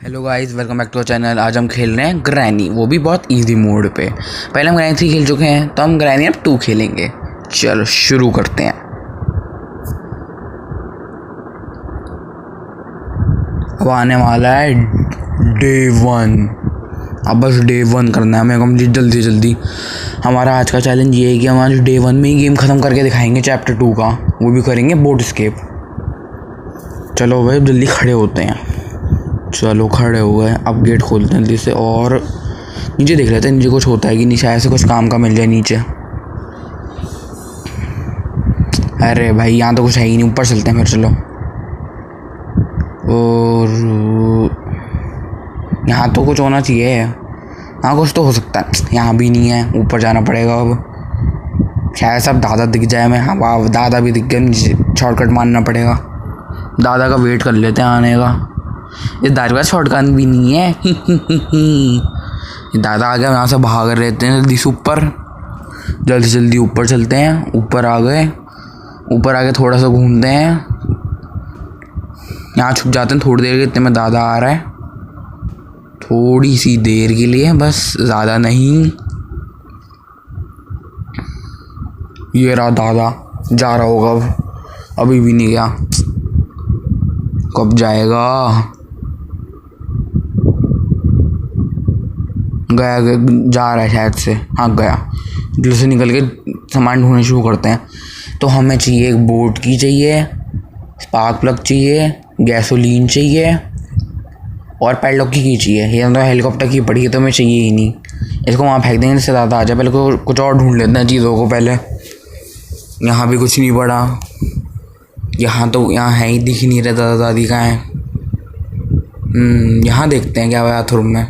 Hello guys, welcome back to our channel. आज हम खेल रहे हैं ग्रैनी, वो भी बहुत इजी मोड पे। पहले हम ग्रैनी 3 खेल चुके हैं, तो हम ग्रैनी अब 2 खेलेंगे। चलो शुरू करते हैं। अब आने वाला है डे 1। अब बस डे 1 करना है हमें कंप्लीट जल्दी जल्दी। हमारा आज का चैलेंज ये है कि हम आज डे 1 में ही गेम ख़त्म करके दिखाएंगे चैप्टर 2 का। वो भी करेंगे बोट स्केप। चलो भाई जल्दी खड़े होते हैं। चलो खड़े हो गए। अब गेट खोलते हैं जल्दी से और नीचे देख लेते हैं नीचे कुछ होता है कि नीचे ऐसे कुछ काम का मिल जाए नीचे। अरे भाई यहाँ तो कुछ है ही नहीं, ऊपर चलते हैं फिर। चलो, और यहाँ तो कुछ होना चाहिए। यहाँ कुछ तो हो सकता है, यहाँ भी नहीं है। ऊपर जाना पड़ेगा अब। शायद सब दादा दिख जाए। मैं हाँ वाह, दादा भी दिख गए। नीचे शॉर्टकट मारना पड़ेगा। दादा का वेट कर लेते हैं आने का। इस दादा का शॉर्टकट भी नहीं है। दादा आ गया, यहाँ से भाग रहते हैं जल्दी से ऊपर। जल्दी जल्दी ऊपर चलते हैं। ऊपर आ गए। ऊपर आके थोड़ा सा घूमते हैं, यहाँ छुप जाते हैं थोड़ी देर के। इतने में दादा आ रहा है, थोड़ी सी देर के लिए बस, ज़्यादा नहीं। ये रहा दादा, जा रहा होगा अब। अभी भी नहीं गया, कब जाएगा? गया, जा रहा है शायद से। हाँ गया। दिल से निकल के सामान ढूंढना शुरू करते हैं। तो हमें चाहिए एक बोट की चाहिए, स्पार्क प्लग चाहिए, गैसोलीन चाहिए और पैडलॉक की चाहिए। ये तो हेलीकॉप्टर की पड़ी है तो हमें चाहिए ही नहीं। इसको वहाँ फेंक देंगे, इससे ज़्यादा आ जाए। पहले को कुछ और ढूंढ लेते हैं चीज़ों को पहले। यहाँ भी कुछ नहीं पड़ा। यहाँ है ही, दिख ही नहीं रहा दादा दादी कहाँ है। यहाँ देखते हैं क्या बाथरूम में।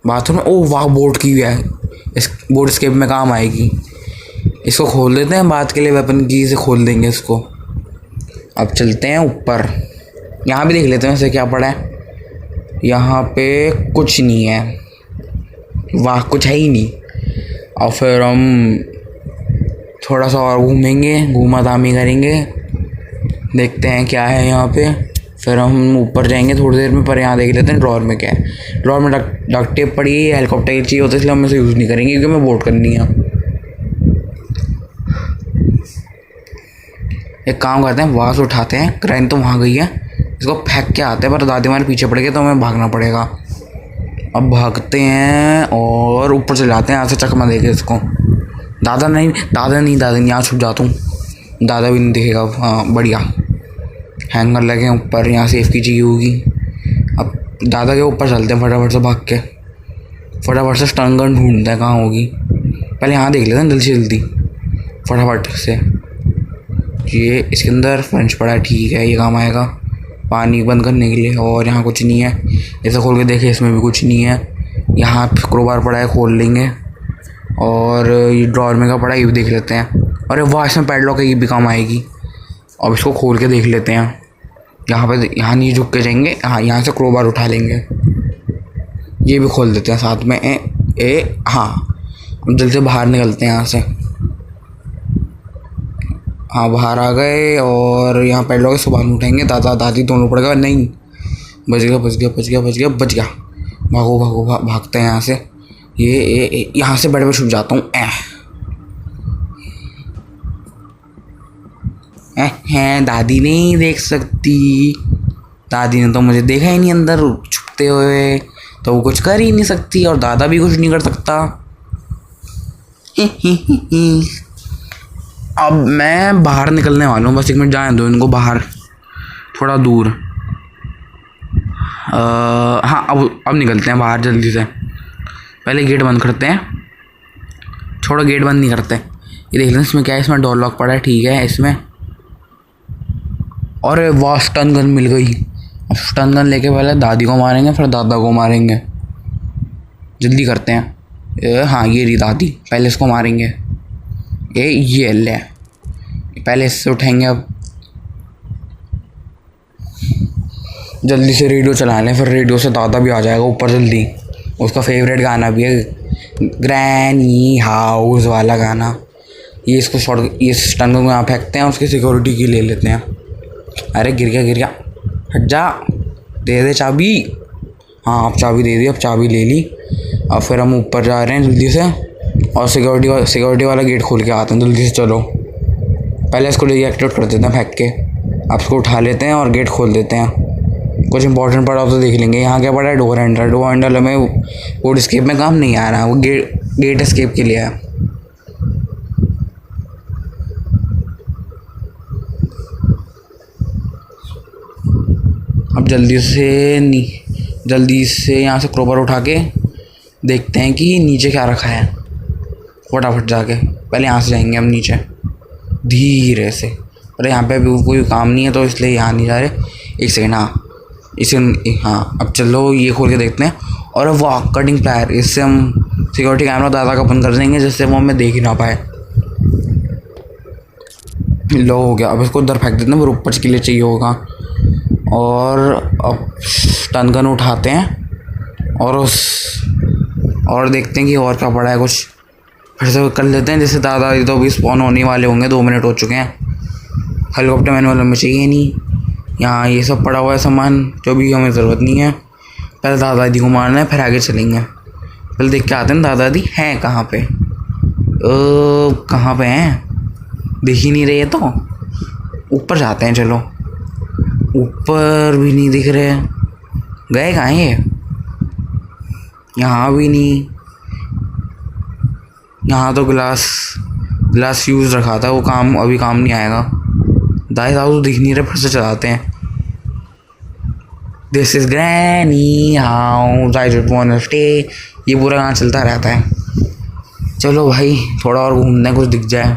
बाथरूम, ओह वाह, बोट की है। इस बोट स्केप में काम आएगी। इसको खोल देते हैं बात के लिए, वेपन की से खोल देंगे इसको। अब चलते हैं ऊपर। यहाँ भी देख लेते हैं वैसे क्या पड़ा है। यहाँ पे कुछ नहीं है। वाह, कुछ है ही नहीं। और फिर हम थोड़ा सा और घूमेंगे, घूमा धामी करेंगे, देखते हैं क्या है यहाँ पे। फिर हम ऊपर जाएंगे थोड़ी देर में। पर यहाँ देख लेते हैं ड्रॉर में क्या है। ड्रॉर में डक्ट टेप पड़ी है। हेलीकॉप्टर की चाहिए होता है, इसलिए हम इसे यूज़ नहीं करेंगे क्योंकि हमें बोट करनी है। एक काम करते हैं, वहाँ से उठाते हैं। क्रेन तो वहाँ गई है, इसको फेंक के आते हैं। पर दादी हमारे पीछे पड़ गए तो हमें भागना पड़ेगा। अब भागते हैं और ऊपर चले जाते हैं। यहाँ से चकमा देके इसको। दादा नहीं, यहाँ छुप जाता हूँ। दादा भी नहीं दिखेगा। हाँ बढ़िया, हैंगर लगे हैं ऊपर, यहाँ सेफ की चाहिए होगी। अब दादा के ऊपर चलते हैं फटाफट से भाग के। फटाफट से स्टन गन ढूंढते हैं कहाँ होगी। पहले यहाँ देख लेते हैं जल्दी से जल्दी फटाफट से। ये इसके अंदर फ्रेंच पड़ा है, ठीक है, ये काम आएगा पानी बंद करने के लिए। और यहाँ कुछ नहीं है। ऐसा खोल के देखे, इसमें भी कुछ नहीं है। यहाँ क्रोबार पड़ा है, खोल लेंगे। और ये ड्रॉर में का पड़ा है, ये भी देख लेते हैं। अरे वाह, इसमें पैडलॉक है, ये भी काम आएगी। अब इसको खोल के देख लेते हैं। यहाँ नहीं झुक के जाएंगे। हाँ, यहाँ से क्रोबार उठा लेंगे। ये भी खोल देते हैं साथ में। हाँ, अब जल्दी से बाहर निकलते हैं यहाँ से। हाँ, बाहर आ गए। और यहाँ पैडलॉक इसको बाहर उठाएंगे। दादा दादी दोनों पड़ गए। नहीं, बच गया। भागो, भागते हैं यहाँ से। ये यहाँ से बेड पे छुप जाता हूँ। हैं, दादी नहीं देख सकती। दादी ने तो मुझे देखा ही नहीं अंदर छुपते हुए, तो वो कुछ कर ही नहीं सकती। और दादा भी कुछ नहीं कर सकता। अब मैं बाहर निकलने वाला हूँ, बस 1 मिनट जाने दो इनको बाहर, थोड़ा दूर। हाँ, अब निकलते हैं बाहर जल्दी से। पहले गेट बंद करते हैं। छोड़ो, गेट बंद नहीं करते। ये देख लें इसमें क्या है। इसमें डोर लॉक पड़ा है, ठीक है। इसमें और वाह, स्टन गन मिल गई। अब स्टन गन लेके पहले दादी को मारेंगे, फिर दादा को मारेंगे। जल्दी करते हैं। हाँ, ये रही दादी, पहले इसको मारेंगे। ये ले, पहले इससे उठाएंगे। अब जल्दी से रेडियो चला लें, फिर रेडियो से दादा भी आ जाएगा ऊपर जल्दी। उसका फेवरेट गाना भी है, ग्रैनी हाउस वाला गाना। ये स्टन गन को यहाँ फेंकते हैं, उसकी सिक्योरिटी की ले लेते हैं। अरे गिर गया, हट जा, दे दे चाबी। हाँ अब चाबी दे दी, अब चाबी ले ली। अब फिर हम ऊपर जा रहे हैं जल्दी से, और सिक्योरिटी वाला गेट खोल के आते हैं जल्दी से। चलो पहले इसको डीएक्टिवेट कर देते हैं फेंक के। अब इसको उठा लेते हैं और गेट खोल देते हैं। कुछ इंपॉर्टेंट पड़ा हो तो देख लेंगे। यहाँ क्या पड़ा है? Door handle. डोर हैंडल हमें वुड एस्केप में काम नहीं आ रहा है, वो गेट एस्केप के लिए है। अब जल्दी से यहाँ से क्रोबर उठा के देखते हैं कि नीचे क्या रखा है। फटाफट जाके पहले यहाँ से जाएंगे हम नीचे धीरे से। अरे यहाँ पे अभी कोई काम नहीं है तो इसलिए यहाँ नहीं जा रहे। एक सेकेंड, हाँ अब चलो ये खोल के देखते हैं। और वाह कटिंग प्लायर, इससे हम सिक्योरिटी कैमरा दादा का बंद कर देंगे जिससे वो हमें देख ही ना पाए। लो हो गया। अब इसको उधर फेंक देते हैं, फिर ऊपर के लिए चाहिए होगा। और अब स्टन गन उठाते हैं और देखते हैं कि और क्या पड़ा है। कुछ फिर से कर लेते हैं जैसे दादा तो अभी स्पॉन होने वाले होंगे, 2 मिनट हो चुके हैं। हेलीकॉप्टर मैनुअल हमें चाहिए नहीं। यहाँ ये सब पड़ा हुआ है सामान जो भी हमें ज़रूरत नहीं है। पहले दादा दादी को मारना है, फिर आगे चलेंगे। पहले देख के आते हैं दादा दादी हैं कहाँ पे। कहाँ पे हैं? दिख ही नहीं रहे तो ऊपर जाते हैं। चलो ऊपर भी नहीं दिख रहे, गए कहाँ ये? यहाँ भी नहीं। यहाँ तो ग्लास यूज़ रखा था, वो अभी काम नहीं आएगा। दाई दादू तो दिख नहीं रहे, फिर से चलाते हैं। This is granny how I don't want to stay. ये पूरा गाना चलता रहता है। चलो भाई थोड़ा और घूमने कुछ दिख जाए।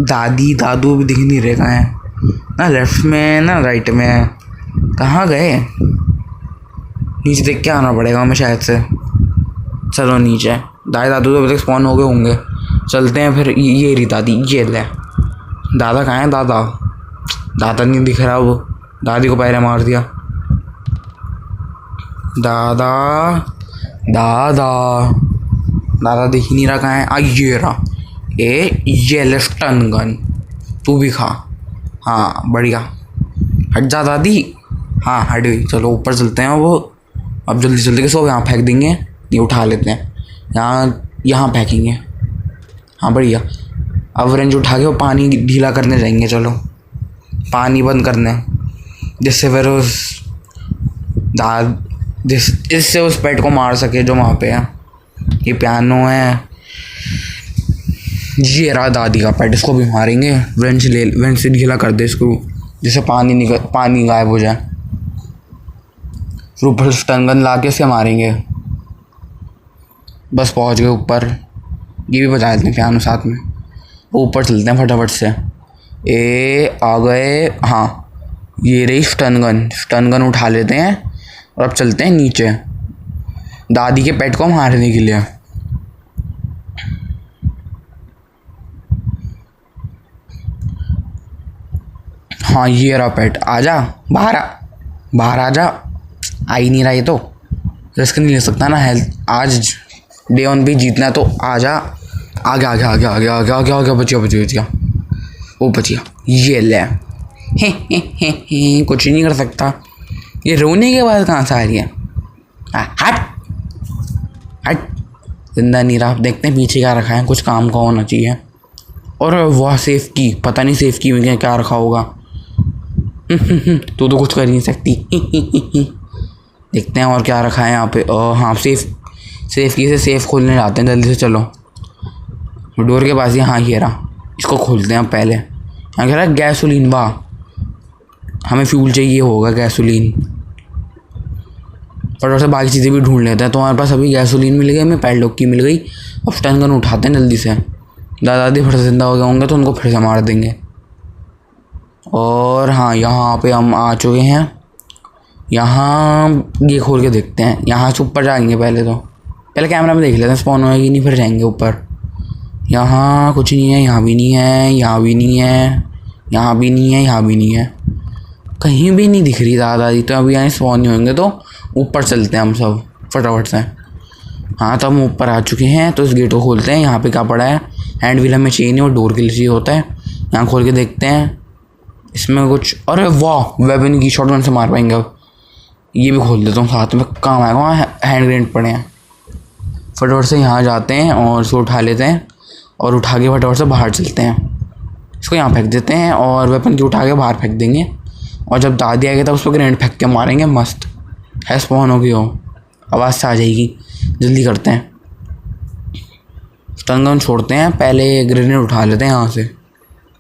दादी दादू भी दिख नहीं रहे कहाँ हैं, ना लेफ्ट में ना राइट में। कहाँ गए? नीचे देख के आना पड़ेगा हमें शायद से। चलो नीचे। दादी दादू तो अभी तक स्पॉन हो गए होंगे। चलते हैं फिर। ये रही दादी, ये ले। दादा कहाँ है? दादा नहीं दिख रहा। वो दादी को पहले मार दिया। दादा दिख ही नहीं रहा कहाँ है। ये रहा। ये ले स्टन गन, तू भी खा। हाँ बढ़िया, हट जा दादी। हाँ हट गई। चलो ऊपर चलते हैं। वो अब जल्दी के सब यहाँ फेंक देंगे। ये उठा लेते हैं, यहाँ फेंकेंगे। हाँ बढ़िया। अब रेंज उठा के वो पानी ढीला करने जाएंगे। चलो पानी बंद करने, जिससे फिर इससे उस पेट को मार सके जो वहाँ पे है। ये पियानो है। ये रहा दादी का पेट, इसको भी मारेंगे। वेंट से ढीला कर दे इसको, जिससे पानी गायब हो जाए। फिर ऊपर स्टन गन ला के इससे मारेंगे। बस पहुँच गए ऊपर। ये भी बजा देते हैं पियानो साथ में। ऊपर चलते हैं फटाफट से। आ गए। हाँ ये रही स्टन गन उठा लेते हैं और अब चलते हैं नीचे दादी के पेट को मारने के लिए। हाँ ये रहा पेट। आजा बाहर आजा। आ ही नहीं रहा ये तो। रिस्क नहीं ले सकता ना। हेल्थ आज डे 1 भी जीतना है तो आजा। आगे बच गया। वो बच गया। ये ले। कुछ नहीं कर सकता। ये रोने के बाद कहाँ से आ रही है? हट। जिंदा नहीं रहा। देखते हैं पीछे क्या रखा है, कुछ काम का होना चाहिए। और वह सेफ की, पता नहीं सेफ की में क्या रखा होगा। तू तो कुछ कर नहीं सकती। देखते हैं और क्या रखा है यहाँ पे। हाँ सेफ की से सेफ खोलने जाते हैं जल्दी से। चलो डोर के पास ही। हाँ ये रहा। इसको खोलते हैं पहले। यहाँ कह रहा है गैसोलीन। वाह हमें फ्यूल चाहिए होगा, गैसोलीन। और से बाकी चीज़ें भी ढूंढ लेते हैं। तो हमारे पास अभी गैसोलीन मिल गई, हमें पैडलॉक की मिल गई। अब स्टन गन उठाते हैं जल्दी से। दादी फिर से जिंदा हो गए होंगे तो उनको फिर से मार देंगे। और हाँ यहाँ पे हम आ चुके हैं। यहाँ ये खोल के देखते हैं। यहाँ से ऊपर जाएंगे पहले कैमरा में देख लेते हैं स्पॉन होएगी नहीं, फिर जाएंगे ऊपर। यहाँ कुछ नहीं है, यहाँ भी नहीं है, यहाँ भी नहीं है, यहाँ भी नहीं है, यहाँ भी नहीं है, कहीं भी नहीं दिख रही दादाजी। तो अभी यहाँ स्पॉन नहीं होंगे तो ऊपर चलते हैं हम सब फटाफट से। हाँ तो हम ऊपर आ चुके हैं। तो इस गेट को खोलते हैं। यहाँ पे क्या पड़ा है? हैंड व्हील हमें चाहिए नहीं, वो डोर के लिए चाहिए होता है। यहाँ खोल के देखते हैं इसमें कुछ। अरे वाह वेपन की शॉटगन से मार पाएंगे अब। ये भी खोल देता हूँ साथ में, काम आएगा। वहाँ हैंड ग्रेनेड पड़े हैं। फटाफट से यहाँ जाते हैं और इसको उठा लेते हैं और उठा के फटाफट से बाहर चलते हैं। इसको यहाँ फेंक देते हैं और वेपन की उठा के बाहर फेंक देंगे। और जब दादी आएगी तब उसको ग्रेनेड फेंक के मारेंगे। मस्त है, स्पॉन होगी वो, आवाज़ से आ जाएगी। जल्दी करते हैं, स्टन गन छोड़ते हैं। पहले ग्रेनेड उठा लेते हैं यहाँ से,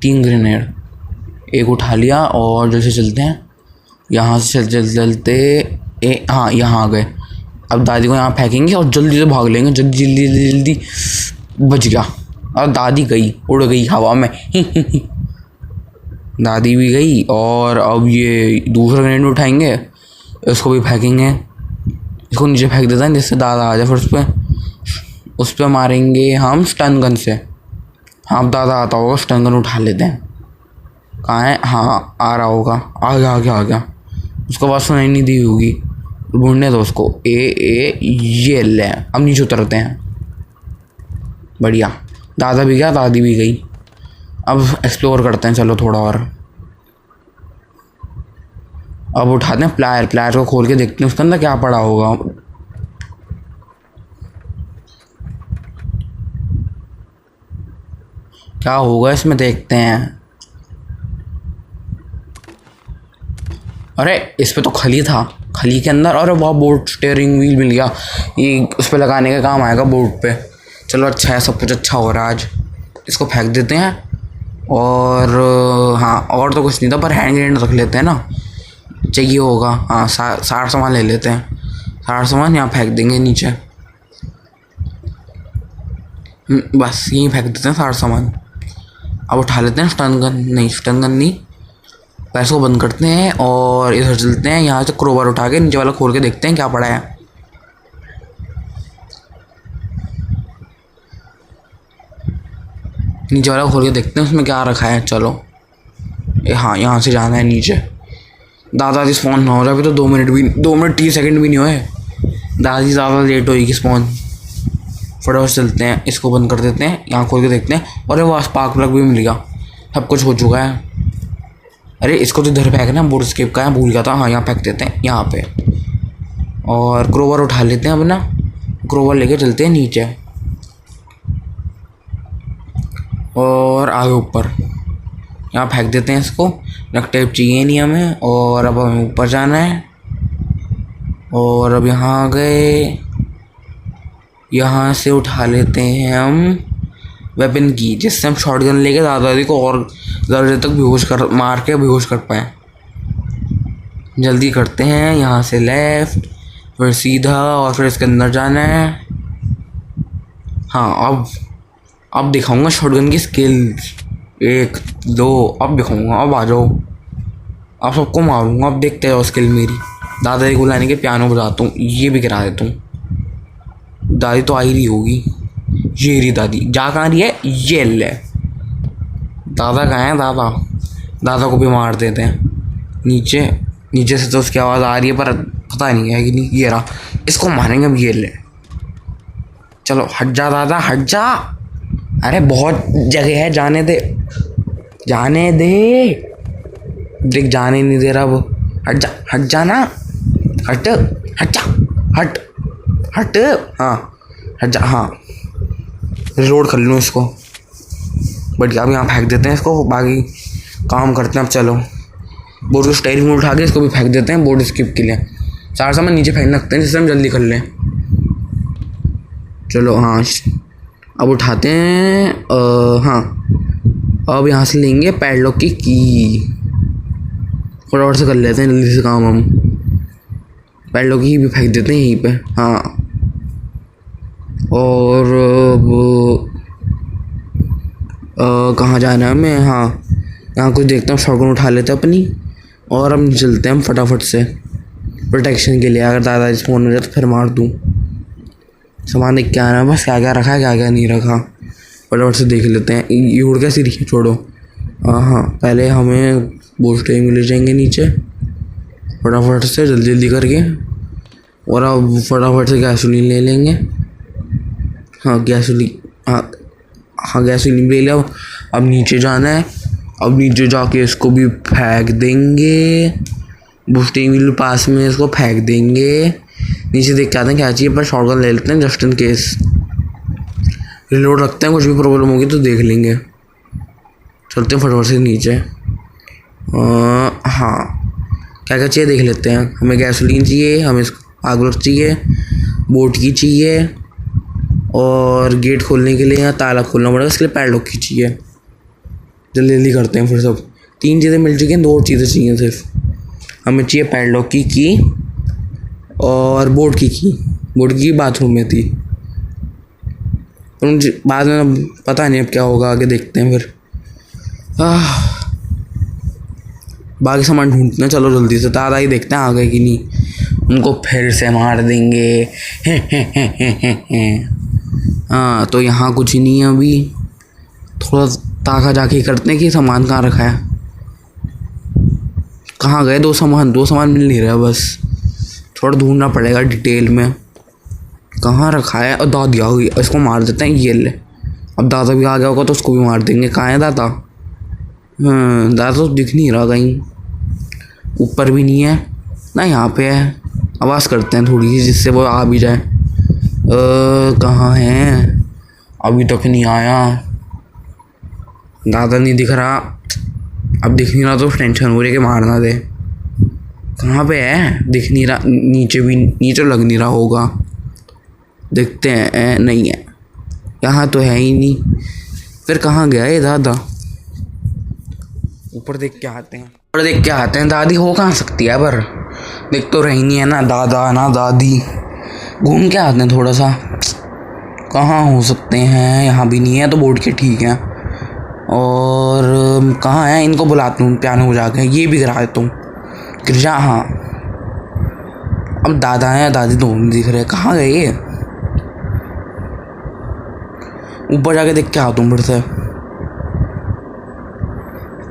3 ग्रेनेड। एक उठा लिया और जल्दी से चलते हैं। यहाँ से चलते हाँ यहाँ आ गए। अब दादी को यहाँ फेंकेंगे और जल्दी से भाग लेंगे। जल्दी जल्दी जल्दी जल्दी। बच गया। और दादी गई, उड़ गई हवा में। दादी भी गई। और अब ये दूसरा ग्रेनेड उठाएंगे, इसको भी फेंकेंगे। इसको नीचे फेंक देते हैं जिससे दादा आ जाए। फिर उस पर मारेंगे हम स्टन गन से। हाँ अब दादा आता होगा, स्टन गन उठा लेते हैं। कहाँ है? हाँ आ रहा होगा। आ गया आ गया आ गया। उसको आवाज़ सुनाई नहीं दी होगी, ढूंढने दो उसको। ये ले। अब नीचे उतरते हैं। बढ़िया, दादा भी गया, दादी भी गई। अब एक्सप्लोर करते हैं, चलो थोड़ा और। अब उठाते हैं प्लायर। प्लायर को खोल के देखते हैं उसके अंदर क्या पड़ा होगा। क्या होगा इसमें, देखते हैं। अरे इस पे तो खली था, खली के अंदर। अरे वाह, बोट स्टीयरिंग व्हील मिल गया। ये उस पर लगाने का काम आएगा बोट पे। चलो अच्छा है, सब कुछ अच्छा हो रहा है आज। इसको फेंक देते हैं। और हाँ, और तो कुछ नहीं था, पर हैंड ग्रेनेड रख लेते हैं ना, चाहिए होगा। हाँ सारा सामान ले लेते हैं। सारा सामान यहाँ फेंक देंगे नीचे। बस यहीं फेंक देते हैं सारा सामान। अब उठा लेते हैं स्टन गन। नहीं, स्टन गन नहीं। पैसों को बंद करते हैं और इधर चलते हैं। यहाँ से क्रोबार उठा के नीचे वाला खोल के देखते हैं क्या पड़ा है। नीचे वाला खोल के देखते हैं उसमें क्या रखा है। चलो हाँ, यहाँ से जाना है नीचे। दादाजी स्पॉन ना हो रहा, अभी तो 2 मिनट 30 सेकंड भी नहीं हुए। दादाजी ज़्यादा लेट होगी स्पॉन। फटाफट चलते हैं, इसको बंद कर देते हैं। यहाँ खोल के देखते हैं। और वो स्पार्क प्लग भी मिल गया, सब कुछ हो चुका है। अरे इसको तो इधर फेंकना, बोर्ड स्किप का है, भूल गया था। हाँ यहाँ फेंक देते हैं, यहाँ पे। और क्रोवर उठा लेते हैं अपना। क्रोवर लेके चलते हैं नीचे और आगे ऊपर। यहाँ फेंक देते हैं इसको। नक टेप चाहिए नहीं हमें। और अब हमें ऊपर जाना है। और अब यहाँ आ गए। यहाँ से उठा लेते हैं हम वेपन की, जिससे हम शॉटगन लेके दादाजी को और ज़्यादा देर तक मार के बेहोश कर पाए। जल्दी करते हैं। यहाँ से लेफ़्ट, फिर सीधा, और फिर इसके अंदर जाना है। हाँ अब दिखाऊंगा शॉटगन की स्किल्स। 1 2 अब दिखाऊंगा। अब आ जाओ, अब सबको मारूंगा। अब देखते हो स्किल मेरी। दादाजी को लाने के पियानो बजाता हूँ, ये भी गिरा देता हूँ। दादी तो आ ही रही होगी। ये रही दादी। जा कहाँ रही है? ये ले। दादा कहाँ है? दादा को भी मार देते हैं। नीचे से तो उसकी आवाज़ आ रही है, पर पता नहीं है कि नहीं। ये रहा, इसको मारेंगे अब। ये ले। चलो हट जा दादा, हट जा। अरे बहुत जगह है, जाने दे देख, जाने नहीं दे रहा वो। हट जा ना। हट जा। हाँ हट जा। हाँ रिलोड कर लूँ इसको। बढ़िया, अब यहाँ फेंक देते हैं इसको। बाकी काम करते हैं अब। चलो बोर्ड को स्टीयरिंग में उठा के इसको भी फेंक देते हैं बोर्ड स्किप के लिए। सारा सामान नीचे फेंक रखते हैं जिससे हम जल्दी कर लें। चलो हाँ, अब उठाते हैं। हाँ अब यहाँ से लेंगे पैडलॉक की फटाफट से कर लेते हैं जल्दी से काम हम। पैडलॉक की भी फेंक देते हैं यहीं पे। हाँ और कहाँ जाना है हमें? हाँ यहाँ कुछ देखता हूँ, शॉटगन उठा लेते हैं अपनी। और हम चलते हैं हम फटाफट से प्रोटेक्शन के लिए। अगर दादा स्पॉन हो जाए तो फिर मार दूँ। सामान देख के आना है बस, क्या क्या रखा है क्या क्या नहीं रखा। फटाफट से देख लेते हैं। ये उड़ कैसी रही है? छोड़ो। हाँ पहले हमें बोस्टिंग में ले जाएंगे नीचे फटाफट से, जल्दी करके। और अब फटाफट से गैसोलीन ले लेंगे। हाँ गैसोलीन ले लिया। अब नीचे जाना है। अब नीचे जाके इसको भी फेंक देंगे। बूस्टिंग व्हील पास में इसको फेंक देंगे। नीचे देख के आते हैं क्या चाहिए, पर शॉटगन ले लेते हैं जस्ट इन केस। रिलोड रखते हैं, कुछ भी प्रॉब्लम होगी तो देख लेंगे। चलते हैं फटाफट से नीचे। हाँ, क्या क्या चाहिए देख लेते हैं। हमें गैसोलीन चाहिए, हमें आग लग चाहिए, बोट की चाहिए, और गेट खोलने के लिए या ताला खोलना पड़ेगा, इसके लिए पैडलॉक की चाहिए। जल्दी जल्दी करते हैं फिर। सब 3 चीज़ें मिल चुकी हैं, 2 और चीज़ें चाहिए सिर्फ। हमें चाहिए पैडलॉक की और बोट की। बोट की बाथरूम में थी, पर बाद में पता नहीं अब क्या होगा, आगे देखते हैं फिर। बाकी सामान ढूंढते हैं, चलो जल्दी से। दादा ही देखते हैं आ गए कि नहीं, उनको फिर से मार देंगे। हाँ, तो यहाँ कुछ नहीं है अभी। थोड़ा ताका जाके करते हैं कि सामान कहाँ रखा है, कहाँ गए 2 सामान मिल नहीं रहा। बस थोड़ा ढूंढना पड़ेगा डिटेल में कहाँ रखा है। और दादी आ गई, इसको मार देते हैं। ये ले, अब दादा भी आ गया होगा तो उसको भी मार देंगे। कहाँ है दादा? दादा तो दिख नहीं रहा कहीं, ऊपर भी नहीं है ना, यहाँ पे है। आवाज़ करते हैं थोड़ी सी जिससे वो आ भी जाए। कहाँ है? अभी तक नहीं आया, दादा नहीं दिख रहा। अब दिख नहीं रहा तो टेंशन हो रही है कि मार ना दे। कहाँ पे है? दिख नहीं रहा। नीचे लग नहीं रहा होगा, देखते हैं। नहीं है, यहाँ तो है ही नहीं। फिर कहाँ गया ये दादा? ऊपर देख के आते हैं। दादी हो कहाँ सकती है, पर देख तो रही नहीं है ना दादा ना दादी। घूम के आते हैं थोड़ा सा, कहाँ हो सकते हैं। यहाँ भी नहीं है तो बोर्ड के ठीक है। और कहाँ है? इनको बुलाता हूँ पियानो हो जाके, ये भी गिरा देता हूँ। गिरजा, हाँ। अब दादा है दादी दोनों दिख रहे, कहाँ गए ये? ऊपर जाके देख के आता हूँ फिर से,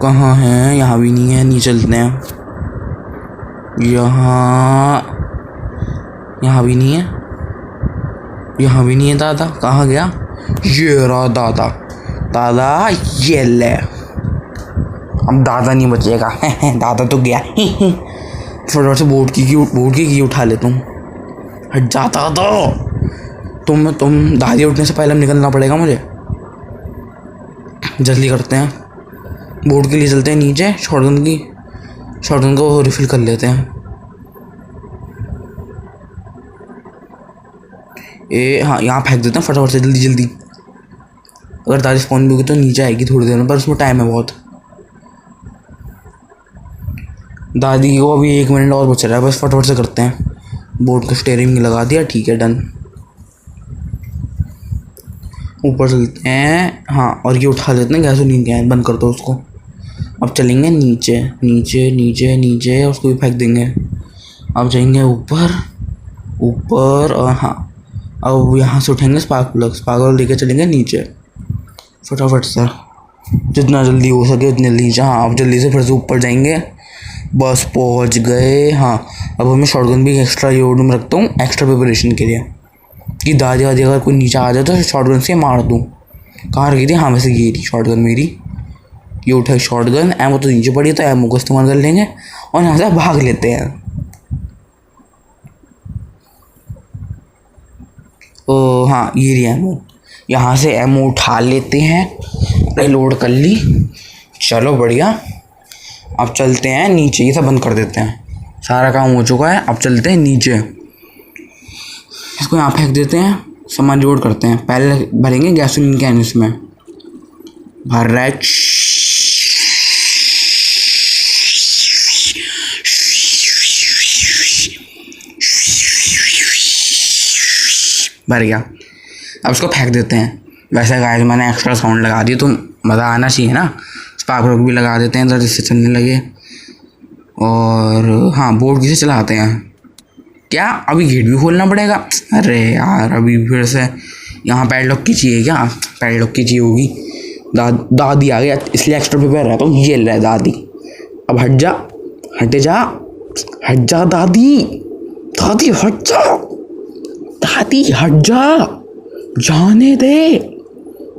कहाँ है? यहाँ भी नहीं है। नीचे चलते हैं। यहाँ भी नहीं है। यहाँ भी नहीं है। दादा कहाँ गया? ये रहा दादा ये ले। अब दादा नहीं बचेगा। दादा तो गया। फटाफट से बोर्ड की उठा लेता हूँ। हट जाता तो तुम दादी उठने से पहले निकलना पड़ेगा मुझे। जल्दी करते हैं, बोर्ड के लिए चलते हैं नीचे। शॉटगन को रिफिल कर लेते हैं। हाँ, यहाँ फेंक देते हैं फटाफट से, जल्दी। अगर दादी स्पॉन भी होगी तो नीचे आएगी थोड़ी देर में, पर उसमें टाइम है बहुत। दादी को अभी 1 मिनट और बच रहा है, बस फटाफट से करते हैं। बोर्ड को स्टीयरिंग में लगा दिया, ठीक है, डन। ऊपर चलते हैं। हाँ, और ये उठा लेते हैं गैसोलीन कैन, बंद कर दो उसको। अब चलेंगे नीचे, उसको भी फेंक देंगे। अब जाएंगे ऊपर। और हाँ, अब यहाँ से उठेंगे स्पार्क प्लग लेके चलेंगे नीचे फटाफट से, जितना जल्दी हो सके उतने नीचे। हाँ, अब जल्दी से फिर से ऊपर जाएंगे। बस पहुँच गए। हाँ, अब हमें शॉटगन भी एक्स्ट्रा लोड में रखता हूँ, एक्स्ट्रा प्रिपरेशन के लिए, कि दादी अगर कोई नीचे आ जाए तो शॉटगन से मार दूँ। कहाँ रखी थी? हाँ, वैसे ये थी शॉटगन मेरी। ये उठाई शॉटगन, एमो तो नीचे पड़ी, तो एमो को इस्तेमाल कर लेंगे और यहाँ से भाग लेते हैं। हाँ, ये रही एमो। यहाँ से एमो उठा लेते हैं, लोड कर ली। चलो बढ़िया। अब चलते हैं नीचे, ये सब बंद कर देते हैं। सारा काम हो चुका है, अब चलते हैं नीचे। इसको यहाँ फेंक देते हैं, सामान लोड करते हैं। पहले भरेंगे गैसोलीन कैन, इसमें भर रहा है। भर गया। अब उसको फेंक देते हैं। वैसे गाइस मैंने एक्स्ट्रा साउंड लगा दी, तो मज़ा आना चाहिए ना। स्पार्क प्लग भी लगा देते हैं इधर, जिससे चलने लगे। और हाँ, बोर्ड किसे चलाते हैं क्या? अभी गेट भी खोलना पड़ेगा। अरे यार, अभी फिर से यहाँ पैडलॉक की चाहिए क्या? पैडलॉक की चाहिए होगी। दादी आ गया, इसलिए एक्स्ट्रा प्रिपेयर रहता हूँ। ये ले दादी, अब हट जा दादी हट जा, जाने दे।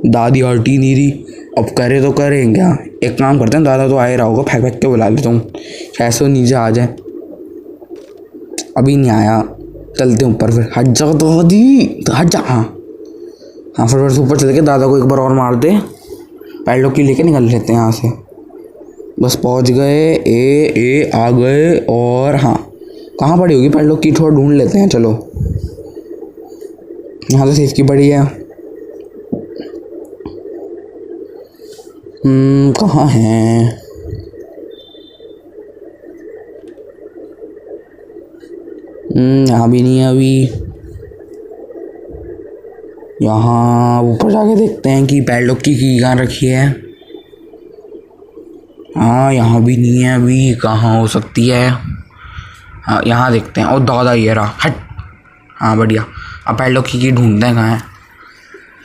दादी हटी नहीं रही, अब करे तो करें क्या? एक काम करते हैं, दादा तो आ ही रहा होगा, फेंक के बुला लेता हूँ, कैसे नीचे आ जाए। अभी नहीं आया, चलते हैं ऊपर फिर। हट जा दादी, हट जा। हाँ हाँ, फटाफट से ऊपर चल के दादा को एक बार और मार दे, पैडलॉक की लेके निकल लेते हैं यहाँ से। बस पहुँच गए। ए आ गए। और हाँ, कहाँ पड़ी होगी पैडलॉक की, थोड़ा ढूंढ लेते हैं। चलो, यहाँ तो सेफ की पड़ी है। कहाँ है? यहाँ भी नहीं है अभी। यहाँ ऊपर जाके देखते हैं कि पैडलॉक की कहाँ रखी है। हाँ, यहाँ भी नहीं है अभी। कहाँ हो सकती है? हाँ, यहाँ देखते हैं। और दादा ये रहा। हट। हाँ बढ़िया। अब पैडलॉक की ढूंढते हैं कहाँ है।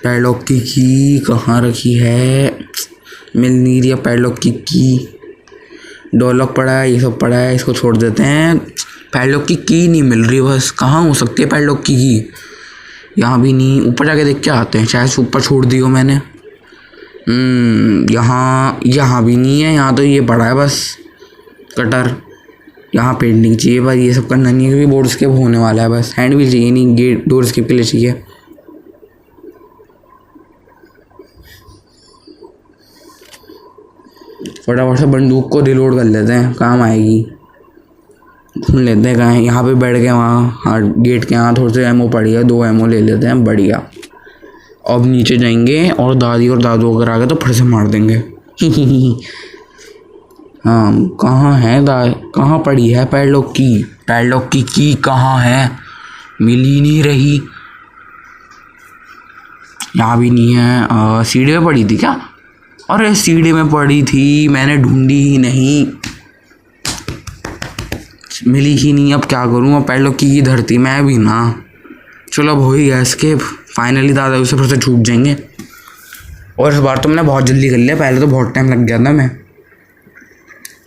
पैडलॉक की कहाँ रखी है? मिल नहीं रही है पैडलॉक की। डोर लॉक पड़ा है, ये सब पड़ा है, इसको छोड़ देते हैं। पैडलॉक की नहीं मिल रही। बस कहाँ हो सकती है पैडलॉक की? यहाँ भी नहीं। ऊपर जाके देख के आते हैं, शायद ऊपर छोड़ दी हो मैंने। यहाँ भी नहीं है। यहाँ तो ये पड़ा है बस कटर। यहाँ पेंटिंग चाहिए, पर ये सब करना नहीं है क्योंकि बोर्ड स्केप होने वाला है। बस हैंड भी चाहिए नहीं, गेट डोर स्केप के लिए चाहिए। फटाफट से बंदूक को रिलोड कर लेते हैं, काम आएगी। ढूंढ लेते हैं कहाँ है। यहाँ पे बैठ गए वहाँ। हाँ, गेट के यहाँ थोड़े से एमओ पड़ी है, 2 एमओ ले लेते हैं। बढ़िया। अब नीचे जाएंगे और दादी और दादू अगर आ गए तो फिर से मार देंगे। हाँ, कहाँ है कहाँ पड़ी है पैडलॉक की? पैडलॉक की कहाँ है? मिल ही नहीं रही। यहाँ भी नहीं है। सीढ़ी में पड़ी थी क्या? अरे सीढ़ी में पड़ी थी, मैंने ढूंढी ही नहीं, मिली ही नहीं। अब क्या करूँ? अब पैडलॉक की धरती मैं भी ना। चलो, अब हो ही गया एस्केप फाइनली। दादा उसे फिर से छूट जाएंगे। और इस बार तो मैंने बहुत जल्दी कर लिया, पहले तो बहुत टाइम लग गया था। मैं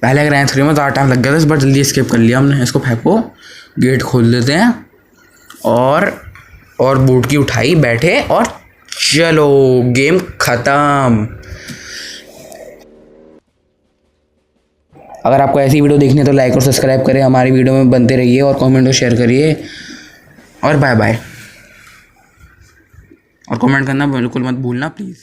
पहले अगर रैंक 3 में ज़्यादा टाइम लग गया था, इस बार जल्दी एस्केप कर लिया हमने। इसको फेंको, गेट खोल देते हैं और बोट की उठाई, बैठे और चलो, गेम ख़त्म। अगर आपको ऐसी वीडियो देखनी है तो लाइक और सब्सक्राइब करें, हमारी वीडियो में बनते रहिए और कमेंट और शेयर करिए। और बाय बाय। और कमेंट करना बिल्कुल मत भूलना प्लीज़।